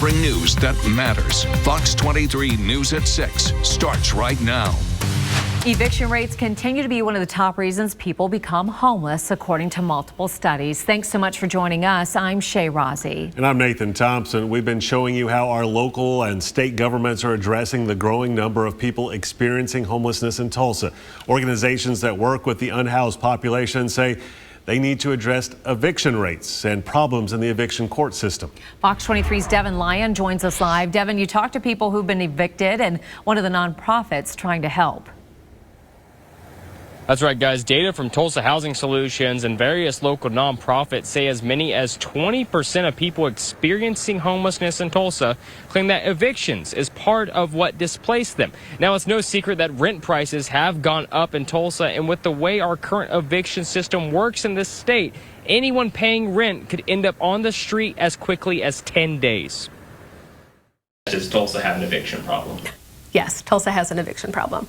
covering news that matters. Fox 23 News at 6 starts right now. Eviction rates continue to be one of the top reasons people become homeless, according to multiple studies. Thanks so much for joining us. I'm Shay Rozzi. And I'm Nathan Thompson. We've been showing you how our local and state governments are addressing the growing number of people experiencing homelessness in Tulsa. Organizations that work with the unhoused population say they need to address eviction rates and problems in the eviction court system. Fox 23's Devin Lyon joins us live. Devin, you talked to people who've been evicted and one of the nonprofits trying to help. That's right, guys. Data from Tulsa Housing Solutions and various local nonprofits say as many as 20% of people experiencing homelessness in Tulsa claim that evictions is part of what displaced them. Now, it's no secret that rent prices have gone up in Tulsa, and with the way our current eviction system works in this state, anyone paying rent could end up on the street as quickly as 10 days. Does Tulsa have an eviction problem? Yes, Tulsa has an eviction problem.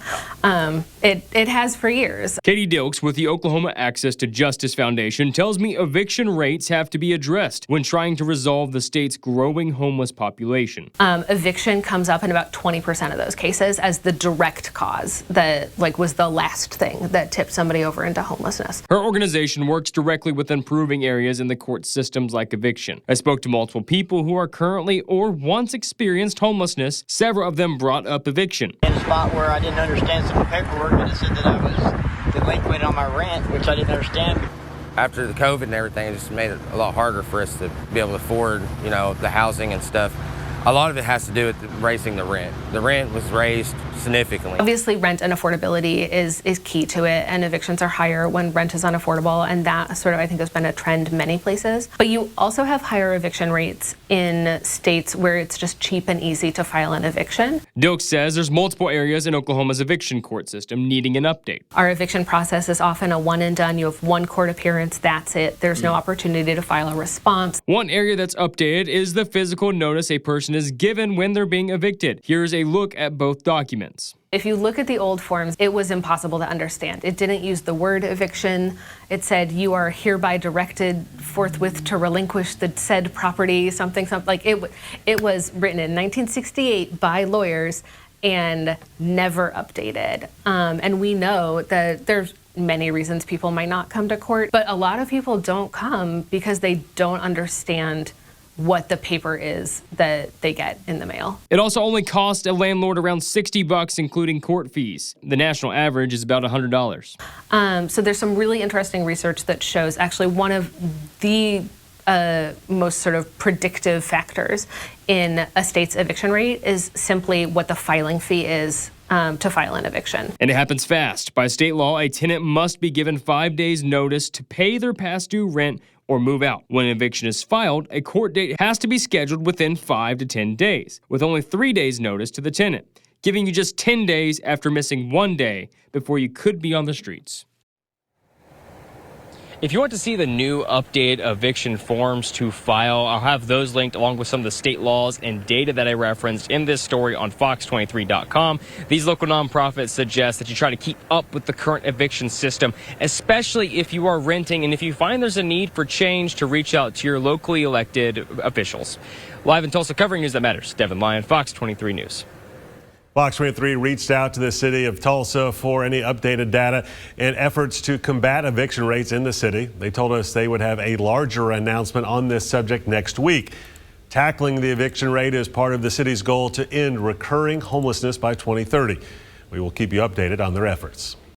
It has for years. Katie Dilks with the Oklahoma Access to Justice Foundation tells me eviction rates have to be addressed when trying to resolve the state's growing homeless population. Eviction comes up in about 20% of those cases as the direct cause that was the last thing that tipped somebody over into homelessness. Her organization works directly with improving areas in the court systems like eviction. I spoke to multiple people who are currently or once experienced homelessness. Several of them brought up eviction. In a spot where I didn't understand some of the paperwork, and it said that I was delinquent on my rent, which I didn't understand. After the COVID and everything, it just made it a lot harder for us to be able to afford, the housing and stuff. A lot of it has to do with raising the rent. The rent was raised significantly. Obviously, rent and affordability is key to it, and evictions are higher when rent is unaffordable, and that I think has been a trend many places. But you also have higher eviction rates in states where it's just cheap and easy to file an eviction. Dilks says there's multiple areas in Oklahoma's eviction court system needing an update. Our eviction process is often a one and done. You have one court appearance, that's it. There's no opportunity to file a response. One area that's updated is the physical notice a person is given when they're being evicted. Here's a look at both documents. If you look at the old forms, it was impossible to understand. It didn't use the word eviction. It said you are hereby directed forthwith to relinquish the said property, something like it was written in 1968 by lawyers and never updated. And we know that there's many reasons people might not come to court, but a lot of people don't come because they don't understand what the paper is that they get in the mail. It also only costs a landlord around $60, including court fees. The national average is about $100. So there's some really interesting research that shows actually one of the most predictive factors in a state's eviction rate is simply what the filing fee is to file an eviction. And it happens fast. By state law, a tenant must be given 5 days notice to pay their past due rent or move out. When an eviction is filed, a court date has to be scheduled within 5 to 10 days, with only 3 days notice to the tenant, giving you just 10 days after missing 1 day before you could be on the streets. If you want to see the new updated eviction forms to file, I'll have those linked along with some of the state laws and data that I referenced in this story on fox23.com. These local nonprofits suggest that you try to keep up with the current eviction system, especially if you are renting, and if you find there's a need for change, to reach out to your locally elected officials. Live in Tulsa covering news that matters, Devin Lyon, Fox 23 News. Fox 23 reached out to the city of Tulsa for any updated data and efforts to combat eviction rates in the city. They told us they would have a larger announcement on this subject next week. Tackling the eviction rate is part of the city's goal to end recurring homelessness by 2030. We will keep you updated on their efforts.